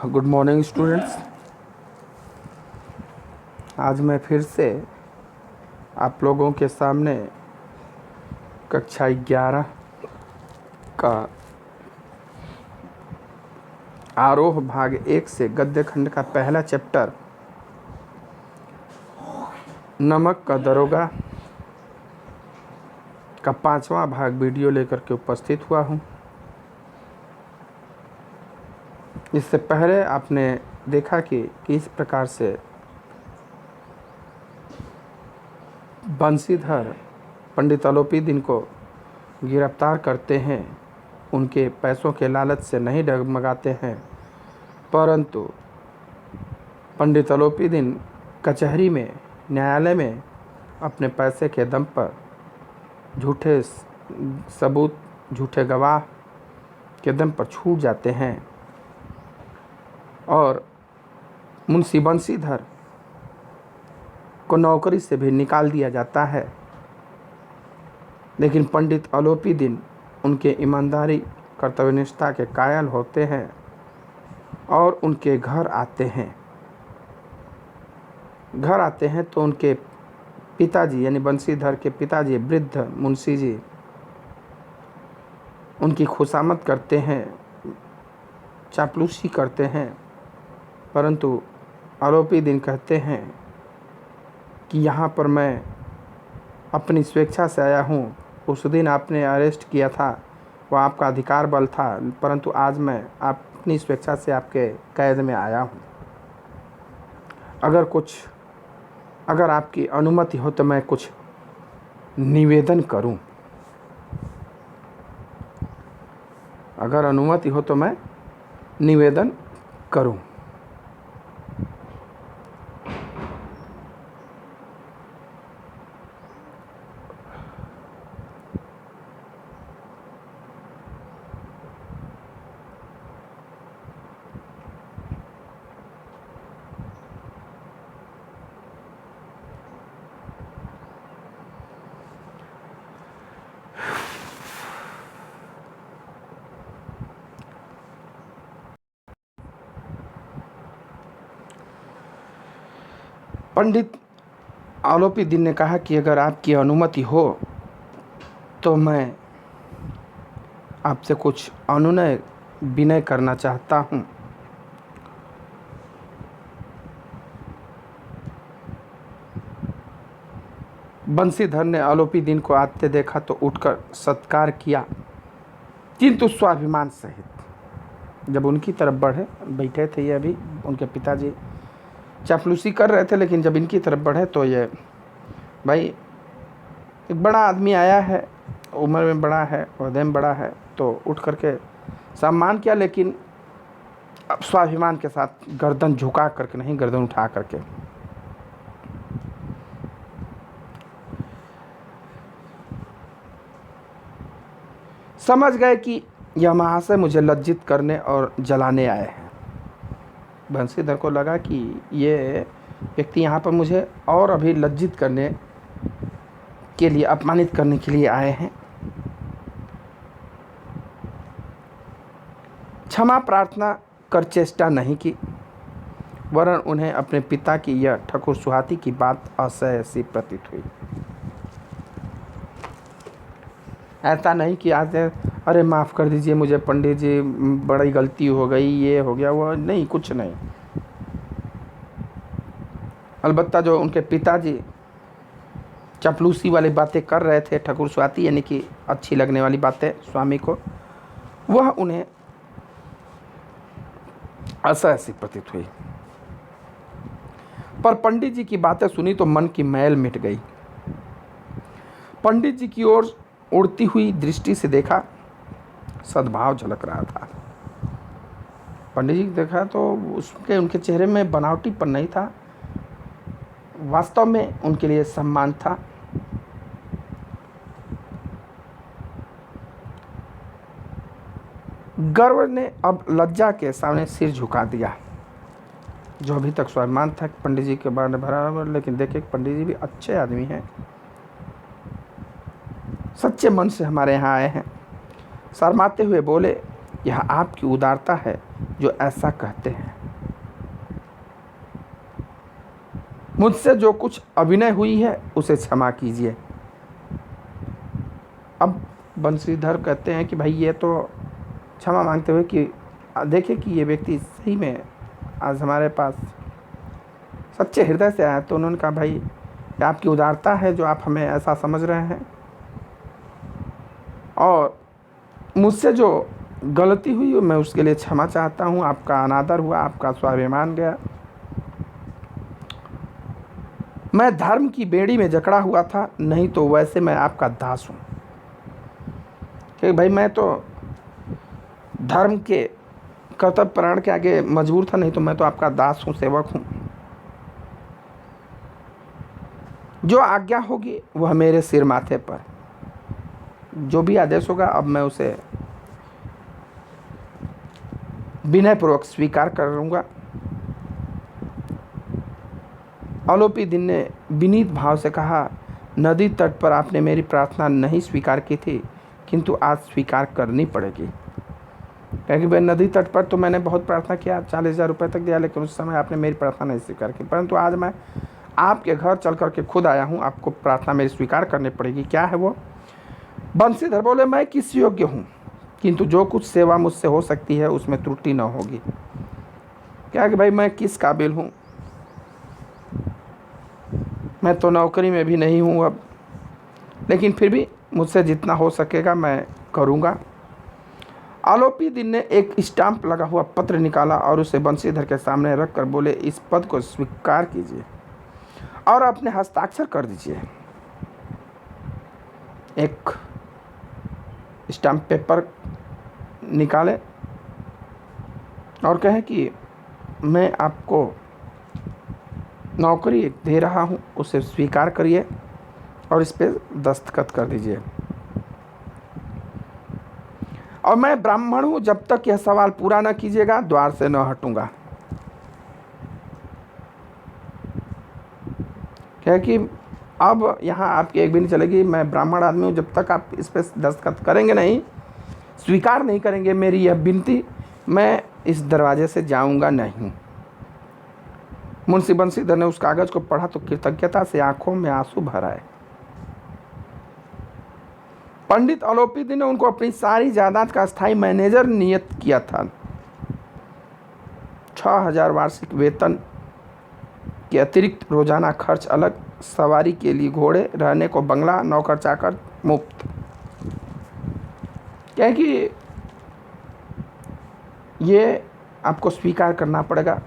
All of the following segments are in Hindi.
Good morning students. आज मैं फिर से आप लोगों के सामने कक्षा 11 का आरोह भाग 1 से गद्य खंड का पहला चैप्टर नमक का दरोगा का 5वां भाग वीडियो लेकर के उपस्थित हुआ हूँ। इससे पहले आपने देखा कि किस प्रकार से बंसीधर पंडित अलोपीदीन को गिरफ्तार करते हैं। उनके पैसों के लालच से नहीं डगमगाते हैं, परंतु पंडित अलोपीदीन कचहरी में, न्यायालय में अपने पैसे के दम पर झूठे सबूत, झूठे गवाह के दम पर छूट जाते हैं और मुंशी बंसीधर को नौकरी से भी निकाल दिया जाता है। लेकिन पंडित अलोपीदीन उनके ईमानदारी, कर्तव्यनिष्ठा के कायल होते हैं और उनके घर आते हैं तो उनके पिताजी यानी बंसीधर के पिताजी वृद्ध मुंशी जी उनकी खुशामद करते हैं, चापलूसी करते हैं, परंतु अलोपीदीन कहते हैं कि यहाँ पर मैं अपनी स्वेच्छा से आया हूँ। उस दिन आपने अरेस्ट किया था, वह आपका अधिकार बल था, परंतु आज मैं अपनी स्वेच्छा से आपके कैद में आया हूँ। अगर आपकी अनुमति हो तो मैं कुछ निवेदन करूं। अगर अनुमति हो तो मैं निवेदन करूं। पंडित अलोपीदीन ने कहा कि अगर आपकी अनुमति हो तो मैं आपसे कुछ अनुनय विनय करना चाहता हूँ। बंसीधर ने अलोपीदीन को आते देखा तो उठकर सत्कार किया, किंतु स्वाभिमान सहित। जब उनकी तरफ बैठे थे, ये अभी उनके पिताजी चापलूसी कर रहे थे, लेकिन जब इनकी तरफ बढ़े तो ये भाई एक बड़ा आदमी आया है, उम्र में बड़ा है, ओहदे में बड़ा है, तो उठ करके सम्मान किया, लेकिन अब स्वाभिमान के साथ गर्दन झुका करके नहीं, गर्दन उठा करके। समझ गए कि यह महाशय मुझे लज्जित करने और जलाने आए हैं। बंसीधर को लगा कि ये व्यक्ति यहाँ पर मुझे और अभी लज्जित करने के लिए, अपमानित करने के लिए आए हैं। क्षमा प्रार्थना कर चेष्टा नहीं की, वरन उन्हें अपने पिता की यह ठकुर सुहाती की बात असह्य सी प्रतीत हुई। ऐसा नहीं कि आज अरे माफ़ कर दीजिए मुझे पंडित जी, बड़ी गलती हो गई, ये हो गया, वो नहीं, कुछ नहीं। अलबत्ता जो उनके पिताजी चापलूसी वाली बातें कर रहे थे, ठकुर सुहाती यानी कि अच्छी लगने वाली बातें स्वामी को, वह उन्हें असह्य सी प्रतीत हुई। पर पंडित जी की बातें सुनी तो मन की मैल मिट गई। पंडित जी की ओर उड़ती हुई दृष्टि से देखा, सद्भाव झलक रहा था। पंडित जी देखा तो उनके चेहरे में बनावटीपन नहीं था, वास्तव में उनके लिए सम्मान था। गर्व ने अब लज्जा के सामने सिर झुका दिया। जो अभी तक स्वाभिमान था पंडित जी के बारे में भरा, लेकिन देखे पंडित जी भी अच्छे आदमी हैं, सच्चे मन से हमारे यहाँ आए हैं। शर्माते हुए बोले, यह आपकी उदारता है जो ऐसा कहते हैं। मुझसे जो कुछ अभिनय हुई है उसे क्षमा कीजिए। अब बंशीधर कहते हैं कि भाई ये तो क्षमा मांगते हुए कि देखिए कि ये व्यक्ति सही में आज हमारे पास सच्चे हृदय से आया। तो उन्होंने कहा भाई ये आपकी उदारता है जो आप हमें ऐसा समझ रहे हैं, और मुझसे जो गलती हुई मैं उसके लिए क्षमा चाहता हूँ। आपका अनादर हुआ, आपका स्वाभिमान गया। मैं धर्म की बेड़ी में जकड़ा हुआ था, नहीं तो वैसे मैं आपका दास हूँ। कि भाई मैं तो धर्म के कर्तव्य प्राण के आगे मजबूर था, नहीं तो मैं तो आपका दास हूँ, सेवक हूँ। जो आज्ञा होगी वह मेरे सिर माथे पर, जो भी आदेश होगा अब मैं उसे विनयपूर्वक स्वीकार करूँगा। आलोपी दिन ने विनीत भाव से कहा, नदी तट पर आपने मेरी प्रार्थना नहीं स्वीकार की थी, किंतु आज स्वीकार करनी पड़ेगी। क्योंकि भाई नदी तट पर तो मैंने बहुत प्रार्थना किया, 40,000 रुपये तक दिया, लेकिन उस समय आपने मेरी प्रार्थना नहीं स्वीकार की। परंतु आज मैं आपके घर चल करके खुद आया हूँ, आपको प्रार्थना मेरी स्वीकार करनी पड़ेगी। क्या है वो? बंशीधर बोले, मैं किस योग्य हूँ, किंतु जो कुछ सेवा मुझसे हो सकती है उसमें त्रुटि न होगी। क्या कि भाई मैं किस काबिल हूँ, मैं तो नौकरी में भी नहीं हूँ अब, लेकिन फिर भी मुझसे जितना हो सकेगा मैं करूँगा। आलोपी दिन ने एक स्टाम्प लगा हुआ पत्र निकाला और उसे बंशीधर के सामने रख कर बोले, इस पद को स्वीकार कीजिए और अपने हस्ताक्षर कर दीजिए। एक स्टाम्प पेपर निकाले और कहे कि मैं आपको नौकरी दे रहा हूँ, उसे स्वीकार करिए और इस पे दस्तखत कर दीजिए। और मैं ब्राह्मण हूँ, जब तक यह सवाल पूरा न कीजिएगा द्वार से न हटूंगा। क्या कि अब यहाँ आपकी एक भी नहीं चलेगी, मैं ब्राह्मण आदमी हूँ, जब तक आप इस पे दस्तखत करेंगे नहीं, स्वीकार नहीं करेंगे मेरी यह विनती, मैं इस दरवाजे से जाऊंगा नहीं। मुंशी बंशीधर ने उस कागज को पढ़ा तो कृतज्ञता से आंखों में आंसू भर आए। पंडित आलोपी दिन ने उनको अपनी सारी जायदाद का स्थायी मैनेजर नियत किया था। 6,000 वार्षिक वेतन के अतिरिक्त रोजाना खर्च अलग, सवारी के लिए घोड़े, रहने को बंगला, नौकर चाकर मुफ्त। क्या है कि ये आपको स्वीकार करना पड़ेगा।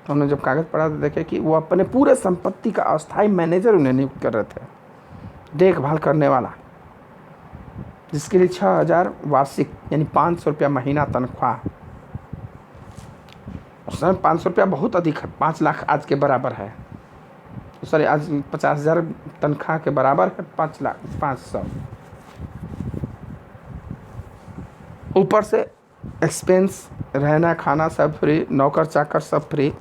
तो उन्होंने जब कागज पढ़ा तो देखे कि वो अपने पूरे संपत्ति का अस्थायी मैनेजर उन्हें नियुक्त कर रहे थे, देखभाल करने वाला, जिसके लिए 6,000 वार्षिक यानी 500 रुपया महीना तनख्वाह। उस समय 500 रुपया बहुत अधिक है, 5 लाख आज के बराबर है। सॉरी, आज 50,000 तनख्वाह के बराबर है 5,500,000। ऊपर से एक्सपेंस, रहना खाना सब फ्री, नौकर चाकर सब फ्री।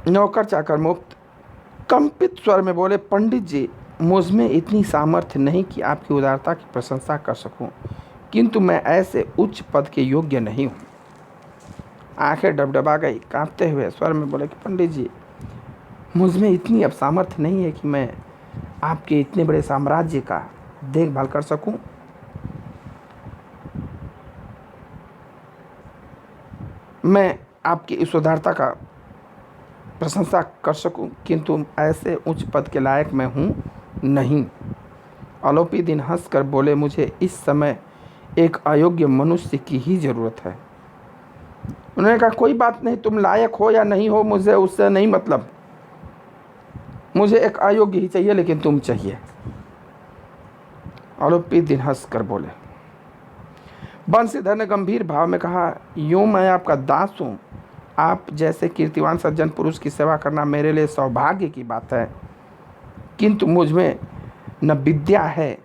नौकर चाकर मुफ्त। कंपित स्वर में बोले, पंडित जी, मुझ में इतनी सामर्थ्य नहीं कि आपकी उदारता की प्रशंसा कर सकूं, किंतु मैं ऐसे उच्च पद के योग्य नहीं हूं। आंखें डबडबा गई, कांपते हुए स्वर में बोले कि पंडित जी, मुझ में इतनी अब सामर्थ्य नहीं है कि मैं आपके इतने बड़े साम्राज्य का देखभाल कर सकूं। मैं आपकी इस उदारता का प्रशंसा कर सकूं, किंतु ऐसे उच्च पद के लायक मैं हूं नहीं। आलोपी दिन हंसकर बोले, मुझे इस समय एक अयोग्य मनुष्य की ही जरूरत है। उन्होंने कहा, कोई बात नहीं, तुम लायक हो या नहीं हो मुझे उससे नहीं मतलब, मुझे एक अयोग्य ही चाहिए, लेकिन तुम चाहिए। आलोपी दिन हंसकर बोले। बंशीधर ने गंभीर भाव में कहा, यूं मैं आपका दास हूं, आप जैसे कीर्तिवान सज्जन पुरुष की सेवा करना मेरे लिए सौभाग्य की बात है, किंतु मुझ में न विद्या है,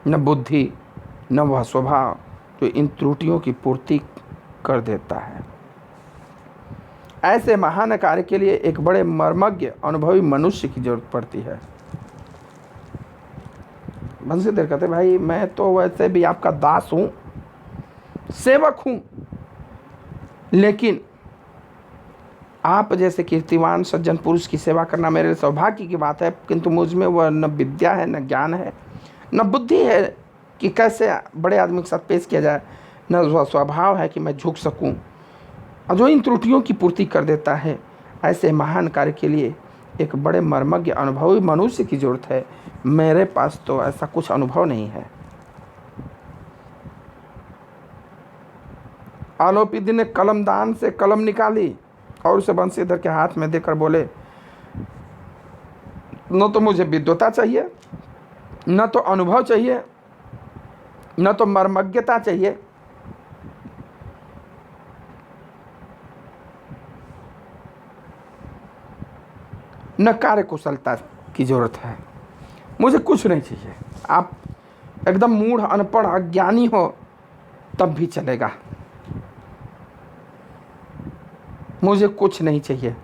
न बुद्धि, न वह स्वभाव जो इन त्रुटियों की पूर्ति कर देता है। ऐसे महान कार्य के लिए एक बड़े मर्मज्ञ अनुभवी मनुष्य की जरूरत पड़ती है। बंसीधर कहते भाई मैं तो वैसे भी आपका दास हूँ, सेवक हूँ, लेकिन आप जैसे कीर्तिवान सज्जन पुरुष की सेवा करना मेरे सौभाग्य की बात है, किंतु मुझ में वह न विद्या है, न ज्ञान है, न बुद्धि है कि कैसे बड़े आदमी के साथ पेश किया जाए, न वह स्वभाव है कि मैं झुक सकूं। और जो इन त्रुटियों की पूर्ति कर देता है, ऐसे महान कार्य के लिए एक बड़े मर्मज्ञ अनुभवी मनुष्य की जरूरत है। मेरे पास तो ऐसा कुछ अनुभव नहीं है। आलोपी ने कलमदान से कलम निकाली और उसे बंसीधर के हाथ में देकर बोले, न तो मुझे विद्वता चाहिए, न तो अनुभव चाहिए, न तो मर्मज्ञता चाहिए, न कार्य कुशलता की जरूरत है। मुझे कुछ नहीं चाहिए। आप एकदम मूढ़, अनपढ़, अज्ञानी हो तब भी चलेगा, मुझे कुछ नहीं चाहिए।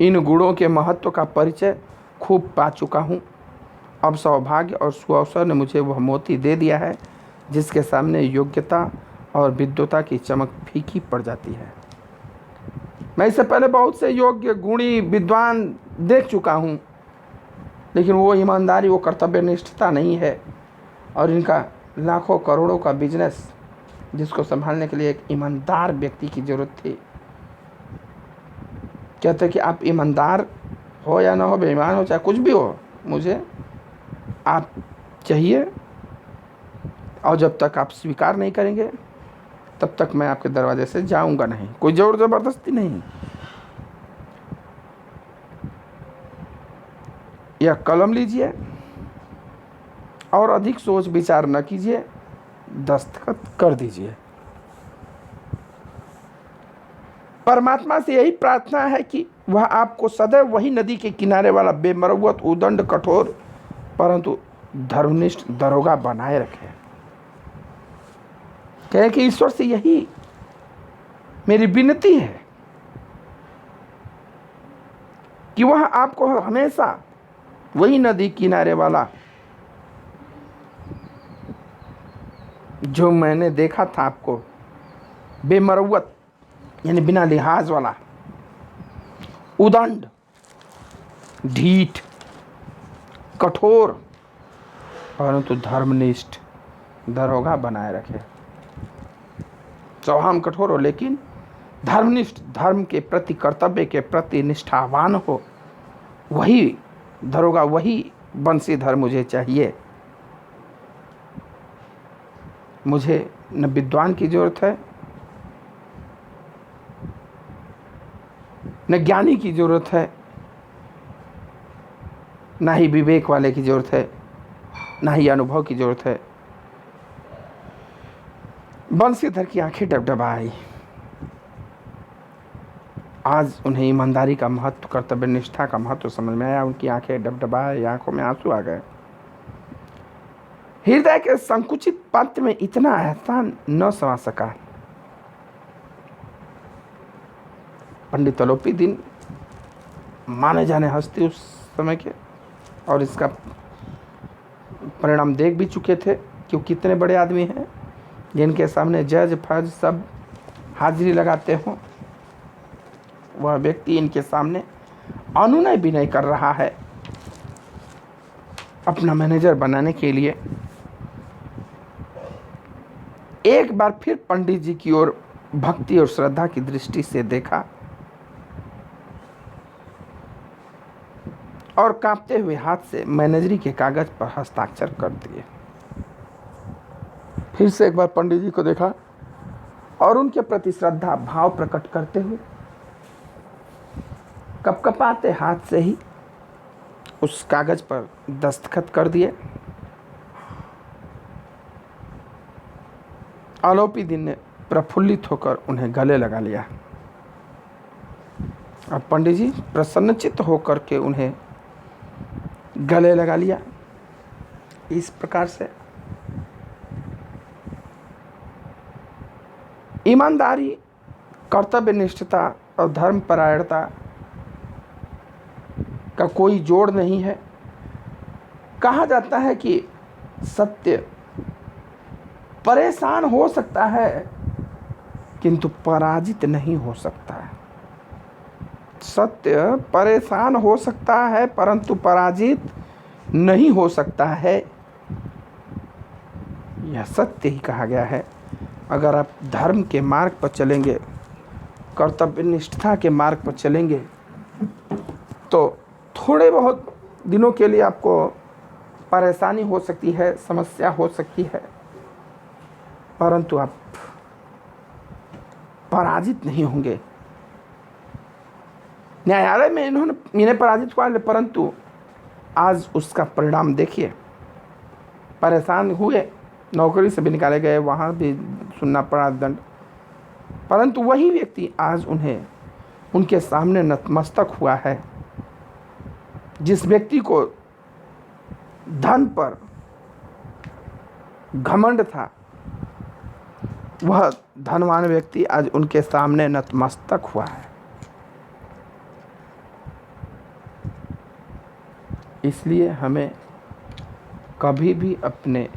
इन गुणों के महत्व का परिचय खूब पा चुका हूँ। अब सौभाग्य और सुअवसर ने मुझे वह मोती दे दिया है जिसके सामने योग्यता और विद्वता की चमक फीकी पड़ जाती है। मैं इससे पहले बहुत से योग्य, गुणी, विद्वान देख चुका हूँ, लेकिन वो ईमानदारी, वो कर्तव्य निष्ठता नहीं है। और इनका लाखों करोड़ों का बिजनेस जिसको संभालने के लिए एक ईमानदार व्यक्ति की जरूरत थी। कहते कि आप ईमानदार हो या ना हो, बेईमान हो, चाहे कुछ भी हो, मुझे आप चाहिए, और जब तक आप स्वीकार नहीं करेंगे तब तक मैं आपके दरवाजे से जाऊंगा नहीं। कोई जोर जबरदस्ती नहीं। यह कलम लीजिए और अधिक सोच विचार न कीजिए, दस्तखत कर दीजिए। परमात्मा से यही प्रार्थना है कि वह आपको सदैव वही नदी के किनारे वाला बेमरवत, उदंड, कठोर परंतु धर्मनिष्ठ दरोगा बनाए रखे। कहे कि ईश्वर से यही मेरी विनती है कि वह आपको हमेशा वही नदी किनारे वाला जो मैंने देखा था आपको, बेमरवत यानी बिना लिहाज वाला, उदंड, ढीठ, कठोर परंतु धर्मनिष्ठ दरोगा बनाए रखे। स्वभाव कठोर हो लेकिन धर्मनिष्ठ, धर्म के प्रति, कर्तव्य के प्रति निष्ठावान हो, वही दरोगा, वही बंसीधर मुझे चाहिए। मुझे न विद्वान की जरूरत है, न ज्ञानी की जरूरत है, ना ही विवेक वाले की जरूरत है, ना ही अनुभव की जरूरत है। बंसीधर की आंखें डबडबाई। आज उन्हें ईमानदारी का महत्व, कर्तव्य निष्ठा का महत्व समझ में आया। उनकी आंखें डबडबाई, आंखों में आंसू आ गए। हृदय के संकुचित पात्र में इतना एहसान न समा सका। पंडित आलोपी दिन माने जाने हस्ती उस समय के, और इसका परिणाम देख भी चुके थे कि वो कितने बड़े आदमी हैं जिनके सामने जज, फज सब हाजिरी लगाते हों। वह व्यक्ति इनके सामने अनुनय भी नहीं कर रहा है अपना मैनेजर बनाने के लिए। एक बार फिर पंडित जी की ओर भक्ति और श्रद्धा की दृष्टि से देखा और कांपते हुए हाथ से मैनेजरी के कागज पर हस्ताक्षर कर दिए। फिर से एक बार पंडित जी को देखा और उनके प्रति श्रद्धा भाव प्रकट करते हुए कपकपाते हाथ से ही उस कागज पर दस्तखत कर दिए। आलोपी दिन ने प्रफुल्लित होकर उन्हें गले लगा लिया। अब पंडित जी प्रसन्नचित्त होकर के उन्हें गले लगा लिया। इस प्रकार से ईमानदारी, कर्तव्य निष्ठता और धर्म परायणता का कोई जोड़ नहीं है। कहा जाता है कि सत्य परेशान हो सकता है किंतु पराजित नहीं हो सकता है। सत्य परेशान हो सकता है परंतु पराजित नहीं हो सकता है। यह सत्य ही कहा गया है। अगर आप धर्म के मार्ग पर चलेंगे, कर्तव्य निष्ठा के मार्ग पर चलेंगे, तो थोड़े बहुत दिनों के लिए आपको परेशानी हो सकती है, समस्या हो सकती है, परंतु आप पराजित नहीं होंगे। न्यायालय में इन्हें पराजित हुआ, परंतु आज उसका परिणाम देखिए। परेशान हुए, नौकरी से भी निकाले गए, वहाँ भी सुनना पड़ा दंड, परंतु वही व्यक्ति आज उनके सामने नतमस्तक हुआ है। जिस व्यक्ति को धन पर घमंड था, वह धनवान व्यक्ति आज उनके सामने नतमस्तक हुआ है। इसलिए हमें कभी भी अपने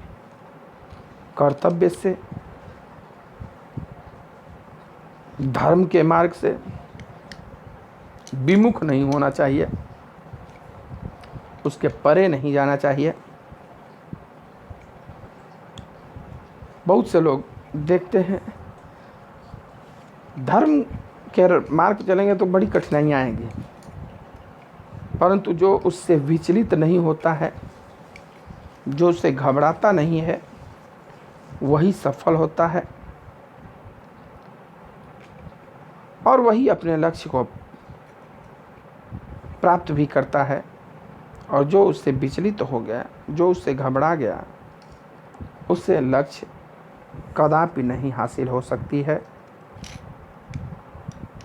कर्तव्य से, धर्म के मार्ग से विमुख नहीं होना चाहिए, उसके परे नहीं जाना चाहिए। बहुत से लोग देखते हैं धर्म के मार्ग पर चलेंगे तो बड़ी कठिनाइयाँ आएंगी, परंतु जो उससे विचलित नहीं होता है, जो उससे घबराता नहीं है, वही सफल होता है और वही अपने लक्ष्य को प्राप्त भी करता है। और जो उससे विचलित हो गया, जो उससे घबरा गया, उससे लक्ष्य कदापि नहीं हासिल हो सकती है।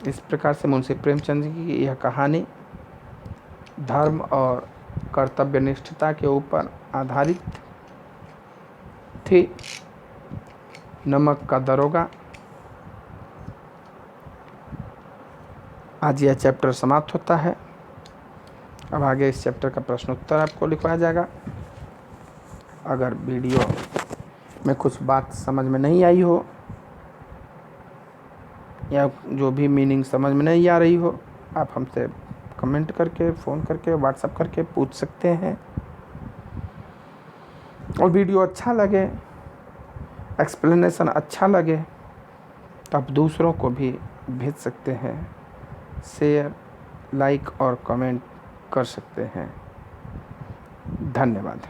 इस प्रकार से मुंशी प्रेमचंद जी की यह कहानी धर्म और कर्तव्य निष्ठता के ऊपर आधारित थी। नमक का दरोगा। आज यह चैप्टर समाप्त होता है। अब आगे इस चैप्टर का प्रश्न उत्तर आपको लिखवाया जाएगा। अगर वीडियो में कुछ बात समझ में नहीं आई हो या जो भी मीनिंग समझ में नहीं आ रही हो, आप हमसे कमेंट करके, फ़ोन करके, व्हाट्सएप करके पूछ सकते हैं। और वीडियो अच्छा लगे, एक्सप्लेनेशन अच्छा लगे, तो आप दूसरों को भी भेज सकते हैं, शेयर, लाइक और कमेंट कर सकते हैं। धन्यवाद।